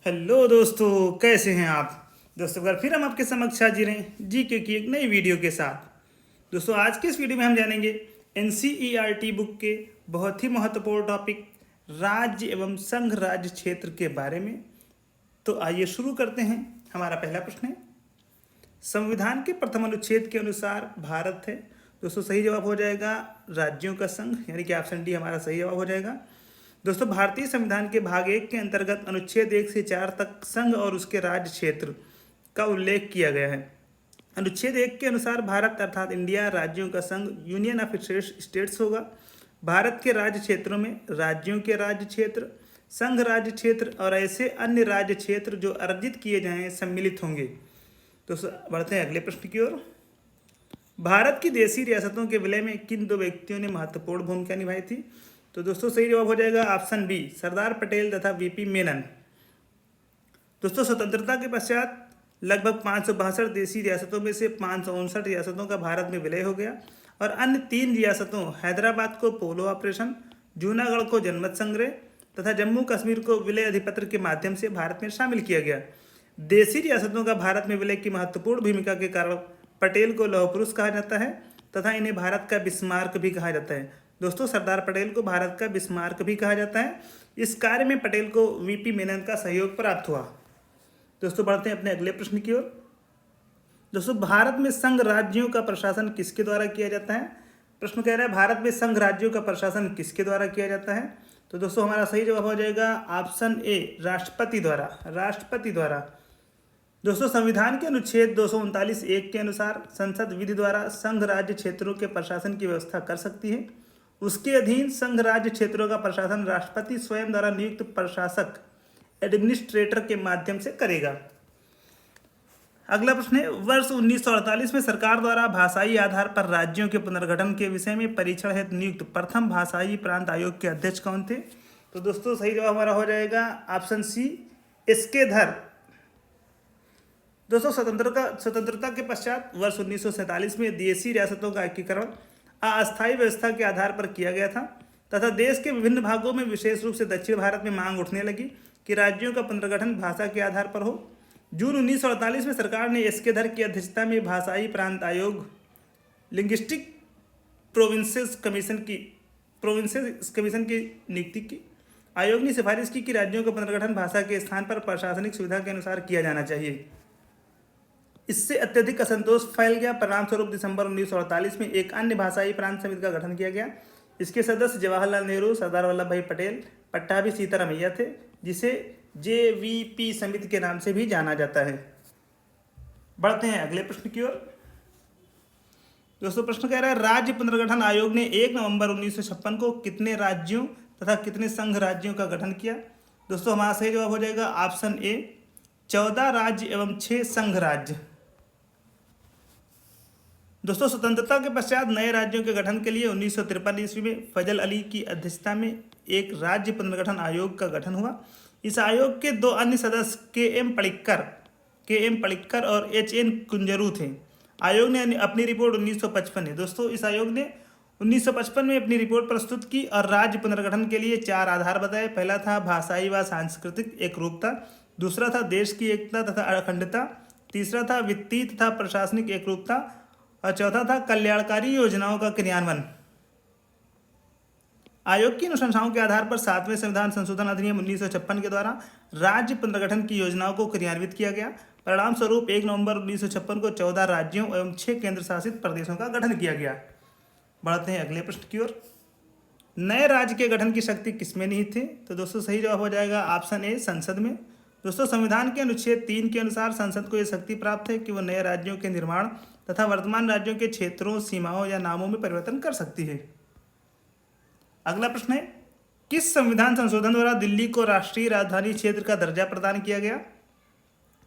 Hello दोस्तों, कैसे हैं आप। दोस्तों अगर फिर हम आपके समक्ष हाजिर हैं जीके की एक नई वीडियो के साथ। दोस्तों आज के इस वीडियो में हम जानेंगे एनसीईआरटी बुक के बहुत ही महत्वपूर्ण टॉपिक राज्य एवं संघ राज्य क्षेत्र के बारे में। तो आइए शुरू करते हैं। हमारा पहला प्रश्न है, संविधान के प्रथम अनुच्छेद के अनुसार भारत है। दोस्तों सही जवाब हो जाएगा राज्यों का संघ, यानी कि ऑप्शन डी हमारा सही जवाब हो जाएगा। दोस्तों भारतीय संविधान के भाग 1 के अंतर्गत अनुच्छेद 1 से 4 तक संघ और उसके राज्य क्षेत्र का उल्लेख किया गया है। अनुच्छेद 1 के अनुसार भारत अर्थात इंडिया राज्यों का संघ यूनियन ऑफ स्टेट्स होगा। भारत के राज्य क्षेत्रों में राज्यों के राज्य क्षेत्र, संघ राज्य क्षेत्र और ऐसे अन्य राज्य क्षेत्र जो अर्जित किए जाएं सम्मिलित होंगे। दोस्तों बढ़ते हैं अगले प्रश्न की ओर। भारत की देशी रियासतों के विलय में किन दो व्यक्तियों ने महत्वपूर्ण भूमिका निभाई थी। तो दोस्तों सही जवाब हो जाएगा ऑप्शन बी, सरदार पटेल तथा वीपी मेनन। दोस्तों स्वतंत्रता के पश्चात लगभग 562 देशी रियासतों में से 559 रियासतों का भारत में विलय हो गया और अन्य 3 रियासतों हैदराबाद को पोलो ऑपरेशन, जूनागढ़ को जनमत संग्रह तथा जम्मू कश्मीर को विलय अधिपत्र के माध्यम से भारत में शामिल किया गया। देशी रियासतों का भारत में विलय की महत्वपूर्ण भूमिका के कारण पटेल को लौह पुरुष कहा जाता है तथा इन्हें भारत का बिस्मार्क भी कहा जाता है। दोस्तों सरदार पटेल को भारत का बिस्मार्क भी कहा जाता है। इस कार्य में पटेल को वीपी मेनन का सहयोग प्राप्त हुआ। दोस्तों बढ़ते हैं अपने अगले प्रश्न की ओर। दोस्तों भारत में संघ राज्यों का प्रशासन किसके द्वारा किया जाता है। प्रश्न कह रहा है भारत में संघ राज्यों का प्रशासन किसके द्वारा किया जाता है। तो दोस्तों हमारा सही जवाब हो जाएगा ऑप्शन ए, राष्ट्रपति द्वारा। राष्ट्रपति द्वारा। दोस्तों संविधान के अनुच्छेद 239(1) के अनुसार संसद विधि द्वारा संघ राज्य क्षेत्रों के प्रशासन की व्यवस्था कर सकती है। उसके अधीन संघ राज्य क्षेत्रों का प्रशासन राष्ट्रपति स्वयं द्वारा नियुक्त प्रशासक एडमिनिस्ट्रेटर के माध्यम से करेगा। अगला प्रश्न है, वर्ष 1948 में सरकार द्वारा भाषाई आधार पर राज्यों के पुनर्गठन के विषय में परीक्षण हेतु नियुक्त प्रथम भाषाई प्रांत आयोग के अध्यक्ष कौन थे। तो दोस्तों सही जवाब हमारा हो जाएगा ऑप्शन सी, एसके धर। दोस्तों स्वतंत्रता के पश्चात वर्ष 1947 में देशी रियासतों का एकीकरण अस्थायी व्यवस्था के आधार पर किया गया था तथा देश के विभिन्न भागों में विशेष रूप से दक्षिण भारत में मांग उठने लगी कि राज्यों का पुनर्गठन भाषा के आधार पर हो। जून 1948 में सरकार ने एसके धर की अध्यक्षता में भाषाई प्रांत आयोग लिंग्विस्टिक प्रोविंसेस कमीशन की नियुक्ति की। आयोग ने सिफारिश की कि राज्यों का पुनर्गठन भाषा के स्थान पर प्रशासनिक सुविधा के अनुसार किया जाना चाहिए। इससे अत्यधिक असंतोष फैल गया। परिणामस्वरूप दिसंबर 1948 में एक अन्य भाषाई प्रांत समिति का गठन किया गया। इसके सदस्य जवाहरलाल नेहरू, सरदार वल्लभ भाई पटेल, पट्टाभी सीतारामैया थे, जिसे जेवीपी समिति के नाम से भी जाना जाता है। बढ़ते हैं अगले प्रश्न की ओर। दोस्तों प्रश्न कह रहा है, राज्य पुनर्गठन आयोग ने 1 नवंबर 1956 को कितने राज्यों तथा कितने संघ राज्यों का गठन किया। दोस्तों हमारा सही जवाब हो जाएगा ऑप्शन ए, 14 राज्य एवं 6 संघ राज्य। दोस्तों स्वतंत्रता के पश्चात नए राज्यों के गठन के लिए 1953 ईस्वी में फजल अली की अध्यक्षता में एक राज्य पुनर्गठन आयोग का गठन हुआ। इस आयोग के 2 अन्य सदस्य के एम पलिक्कर और HN कुंजरू थे। आयोग ने अपनी रिपोर्ट 1955 में दोस्तों इस आयोग ने 1955 में अपनी रिपोर्ट प्रस्तुत की और राज्य पुनर्गठन के लिए 4 आधार बताए। पहला था भाषाई व सांस्कृतिक एकरूपता, दूसरा था देश की एकता तथा अखंडता, तीसरा था वित्तीय तथा प्रशासनिक एकरूपता और चौथा था कल्याणकारी योजनाओं का क्रियान्वयन। आयोग की अनुशंसाओं के आधार पर 7वें संविधान संशोधन अधिनियम 1956 के द्वारा राज्य पुनर्गठन की योजनाओं को क्रियान्वित किया गया। परिणाम स्वरूप 1 नवंबर 1956 को 14 राज्यों एवं 6 केंद्र शासित प्रदेशों का गठन किया गया। बढ़ते हैं अगले प्रश्न की ओर। नए राज्य के गठन की शक्ति किसमें निहित थी। तो दोस्तों सही जवाब हो जाएगा ऑप्शन ए, संसद में। दोस्तों संविधान के अनुच्छेद 3 के अनुसार संसद को यह शक्ति प्राप्त है कि वह नए राज्यों के निर्माण तथा वर्तमान राज्यों के क्षेत्रों, सीमाओं या नामों में परिवर्तन कर सकती है। अगला प्रश्न है, किस संविधान संशोधन द्वारा दिल्ली को राष्ट्रीय राजधानी क्षेत्र का दर्जा प्रदान किया गया।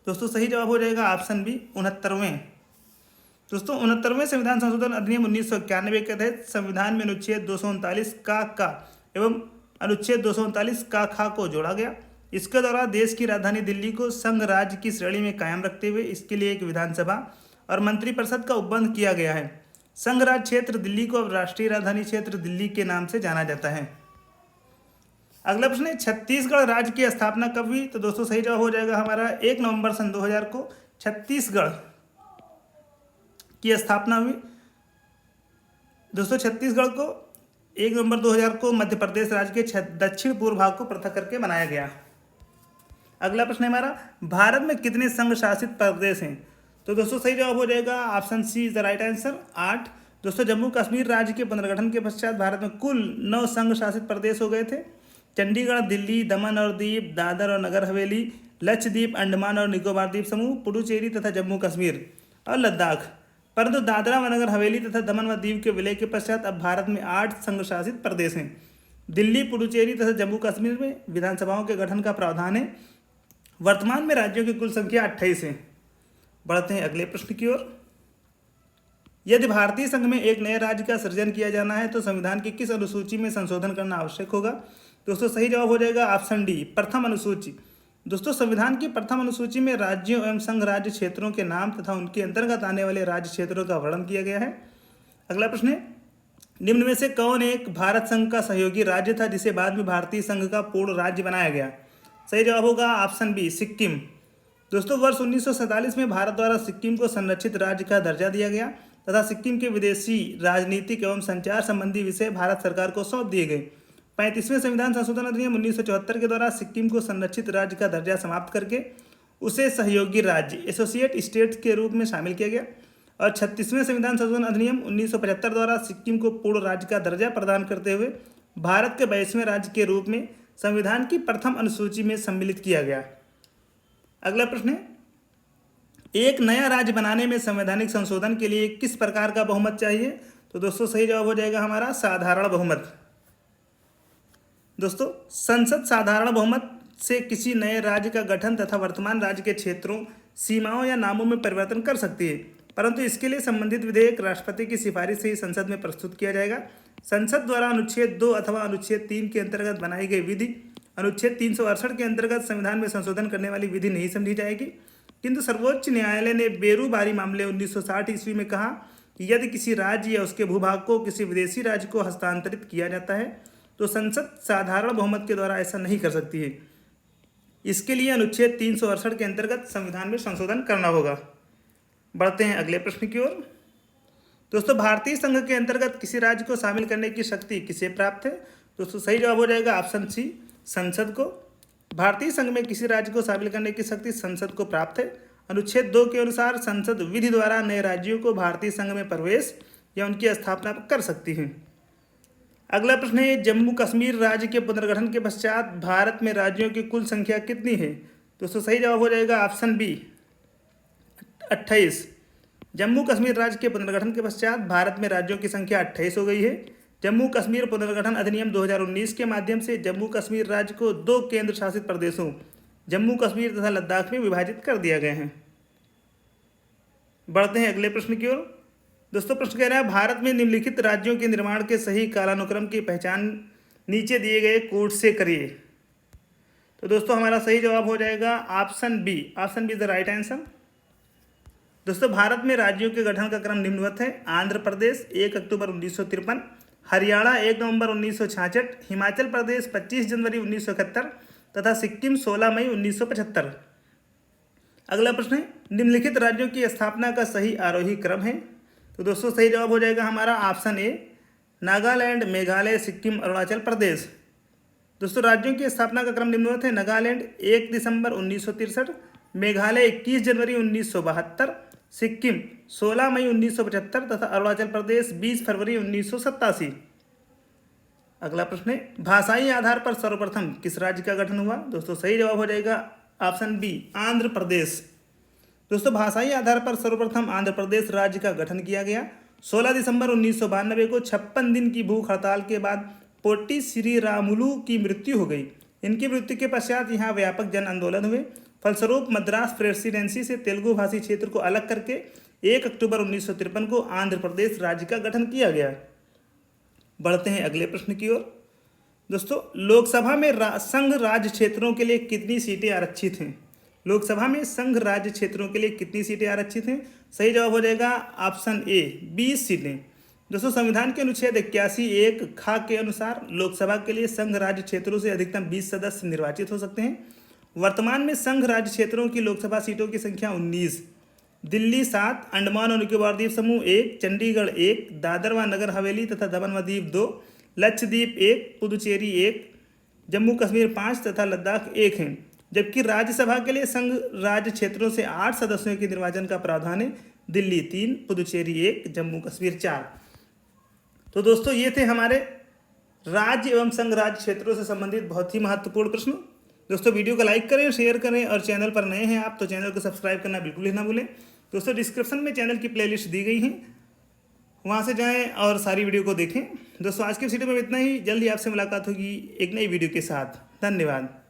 दोस्तों सही जवाब हो जाएगा ऑप्शन बी, 69वें। दोस्तों 69वें संविधान संशोधन अधिनियम 1991 के तहत संविधान में अनुच्छेद 239 का एवं अनुच्छेद 239 का खा को जोड़ा गया। इसके द्वारा देश की राजधानी दिल्ली को संघ राज्य की श्रेणी में कायम रखते हुए इसके लिए एक विधानसभा और मंत्रिपरिषद का उपबंध किया गया है। संघ राज्य क्षेत्र दिल्ली को अब राष्ट्रीय राजधानी क्षेत्र दिल्ली के नाम से जाना जाता है। अगला प्रश्न है छत्तीसगढ़ राज्य की स्थापना कब हुई? तो दोस्तों सही जवाब हो जाएगा हमारा 1 नवंबर सन 2000 को छत्तीसगढ़ की स्थापना हुई। दोस्तों छत्तीसगढ़ को 1 नवंबर 2000 को मध्य प्रदेश राज्य के दक्षिण पूर्व भाग को पृथक करके बनाया गया। अगला प्रश्न है हमारा भारत में कितने संघ शासित प्रदेश हैं? तो दोस्तों सही जवाब हो जाएगा option C is the right answer 8। दोस्तों जम्मू कश्मीर राज्य के पुनर्गठन के पश्चात भारत में कुल 9 संघ शासित प्रदेश हो गए थे। चंडीगढ़, दिल्ली, दमन और दीप, दादर और नगर हवेली, लक्षद्वीप, अंडमान और निकोबार द्वीप समूह, पुडुचेरी तथा जम्मू कश्मीर और लद्दाख। परंतु दादरा व नगर हवेली तथा दमन व दीव के विलय के पश्चात अब भारत में 8 संघ शासित प्रदेश हैं। दिल्ली, पुडुचेरी तथा जम्मू कश्मीर में विधानसभाओं के गठन का प्रावधान है। वर्तमान में राज्यों की कुल संख्या 28 है। बढ़ते हैं अगले प्रश्न की ओर। यदि भारतीय संघ में एक नए राज्य का सृजन किया जाना है तो संविधान की किस अनुसूची में संशोधन करना आवश्यक होगा? दोस्तों सही जवाब हो जाएगा ऑप्शन डी प्रथम अनुसूची। दोस्तों संविधान की प्रथम अनुसूची में राज्यों एवं संघ राज्य क्षेत्रों के नाम तथा उनके अंतर्गत आने वाले राज्य क्षेत्रों का वर्णन किया गया है। अगला प्रश्न है निम्न में से कौन एक भारत संघ का सहयोगी राज्य था जिसे बाद में भारतीय संघ का पूर्ण राज्य बनाया गया? सही जवाब होगा ऑप्शन बी सिक्किम। दोस्तों वर्ष 1947 में भारत द्वारा सिक्किम को संरक्षित राज्य का दर्जा दिया गया तथा सिक्किम के विदेशी राजनीतिक एवं संचार संबंधी विषय भारत सरकार को सौंप दिए गए। 35वें संविधान संशोधन अधिनियम 1974 के द्वारा सिक्किम को संरक्षित राज्य का दर्जा समाप्त करके उसे सहयोगी राज्य एसोसिएट स्टेट के रूप में शामिल किया गया और 36वें संविधान संशोधन अधिनियम 1975 द्वारा सिक्किम को पूर्ण राज्य का दर्जा प्रदान करते हुए भारत के 22वें राज्य के रूप में संविधान की प्रथम अनुसूची में सम्मिलित किया गया। अगला प्रश्न है एक नया राज्य बनाने में संवैधानिक संशोधन के लिए किस प्रकार का बहुमत चाहिए? तो दोस्तों सही जवाब हो जाएगा हमारा साधारण बहुमत। दोस्तों संसद साधारण बहुमत से किसी नए राज्य का गठन तथा वर्तमान राज्य के क्षेत्रों, सीमाओं या नामों में परिवर्तन कर सकती है, परंतु इसके लिए संबंधित विधेयक राष्ट्रपति की सिफारिश से ही संसद में प्रस्तुत किया जाएगा। संसद द्वारा अनुच्छेद 2 अथवा अनुच्छेद 3 के अंतर्गत बनाई गई विधि अनुच्छेद 368 के अंतर्गत संविधान में संशोधन करने वाली विधि नहीं समझी जाएगी। किंतु सर्वोच्च न्यायालय ने बेरूबारी मामले 1960 ईस्वी में कहा कि यदि किसी राज्य या उसके भूभाग को किसी विदेशी राज्य को हस्तांतरित किया जाता है तो संसद साधारण बहुमत के द्वारा ऐसा नहीं कर सकती है। इसके लिए अनुच्छेद 368 के अंतर्गत संविधान में संशोधन करना होगा। बढ़ते हैं अगले प्रश्न की ओर। दोस्तों भारतीय संघ के अंतर्गत किसी राज्य को शामिल करने की शक्ति किसे प्राप्त है? दोस्तों सही जवाब हो जाएगा ऑप्शन सी संसद को। भारतीय संघ में किसी राज्य को शामिल करने की शक्ति संसद को प्राप्त है। अनुच्छेद 2 के अनुसार संसद विधि द्वारा नए राज्यों को भारतीय संघ में प्रवेश या उनकी स्थापना कर सकती है। अगला प्रश्न है जम्मू कश्मीर राज्य के पुनर्गठन के पश्चात भारत में राज्यों की कुल संख्या कितनी है? दोस्तों सही जवाब हो जाएगा ऑप्शन बी 28। जम्मू कश्मीर राज्य के पुनर्गठन के पश्चात भारत में राज्यों की संख्या 28 हो गई है। जम्मू कश्मीर पुनर्गठन अधिनियम 2019 के माध्यम से जम्मू कश्मीर राज्य को 2 केंद्र शासित प्रदेशों जम्मू कश्मीर तथा लद्दाख में विभाजित कर दिया गया है। बढ़ते हैं अगले प्रश्न की ओर। दोस्तों प्रश्न कह रहा है भारत में निम्नलिखित राज्यों के निर्माण के सही कालानुक्रम की पहचान नीचे दिए गए कोड से करिए। तो दोस्तों हमारा सही जवाब हो जाएगा option B is the right answer. दोस्तों भारत में राज्यों के गठन का क्रम निम्नवत है। आंध्र प्रदेश 1 अक्टूबर 1953, हरियाणा 1 नवंबर 1966, हिमाचल प्रदेश 25 जनवरी 1971 तथा सिक्किम 16 मई 1975। अगला प्रश्न है निम्नलिखित राज्यों की स्थापना का सही आरोही क्रम है। तो दोस्तों सही जवाब हो जाएगा हमारा ऑप्शन ए नागालैंड, मेघालय, सिक्किम, अरुणाचल प्रदेश। दोस्तों राज्यों की स्थापना का क्रम निम्नवत है। नागालैंड 1 दिसंबर 1963, मेघालय 21 जनवरी 1972, सिक्किम 16 मई 1975 तथा अरुणाचल प्रदेश 20 फरवरी 1987। अगला प्रश्न है भाषाई आधार पर सर्वप्रथम किस राज्य का गठन हुआ? दोस्तों सही जवाब हो जाएगा ऑप्शन बी आंध्र प्रदेश। दोस्तों भाषाई आधार पर सर्वप्रथम आंध्र प्रदेश राज्य का गठन किया गया। 16 दिसंबर 1992 को 56 दिन की भूख हड़ताल के बाद पोट्टी श्रीरामुलु की मृत्यु हो गई। इनकी मृत्यु के पश्चात यहाँ व्यापक जन आंदोलन हुए। फलस्वरूप मद्रास प्रेसिडेंसी से तेलुगु भाषी क्षेत्र को अलग करके 1 अक्टूबर 1953 को आंध्र प्रदेश राज्य का गठन किया गया। बढ़ते हैं अगले प्रश्न की ओर। दोस्तों लोकसभा में संघ राज्य क्षेत्रों के लिए कितनी सीटें आरक्षित हैं? लोकसभा में संघ राज्य क्षेत्रों के लिए कितनी सीटें आरक्षित हैं? सही जवाब हो जाएगा ऑप्शन ए 20 सीटें। दोस्तों संविधान के अनुच्छेद 81(1) खा के अनुसार लोकसभा के लिए संघ राज्य क्षेत्रों से अधिकतम 20 सदस्य निर्वाचित हो सकते हैं। वर्तमान में संघ राज्य क्षेत्रों की लोकसभा सीटों की संख्या 19। दिल्ली 7, अंडमान और निकोबार द्वीप समूह 1, चंडीगढ़ 1, दादर व नगर हवेली तथा दमन व दीव 2, लक्षद्वीप 1, पुदुचेरी 1, जम्मू कश्मीर 5 तथा लद्दाख 1 हैं। जबकि राज्यसभा के लिए संघ राज्य क्षेत्रों से 8 सदस्यों के निर्वाचन का प्रावधान है। दिल्ली 3, पुदुचेरी 1, जम्मू कश्मीर 4। तो दोस्तों ये थे हमारे राज्य एवं संघ राज्य क्षेत्रों से संबंधित बहुत ही महत्वपूर्ण प्रश्न। दोस्तों वीडियो को लाइक करें, शेयर करें और चैनल पर नए हैं आप तो चैनल को सब्सक्राइब करना बिल्कुल ही ना भूलें। दोस्तों डिस्क्रिप्शन में चैनल की प्लेलिस्ट दी गई है, वहाँ से जाएं और सारी वीडियो को देखें। दोस्तों आज की वीडियो में इतना ही। जल्दी आपसे मुलाकात होगी एक नई वीडियो के साथ। धन्यवाद।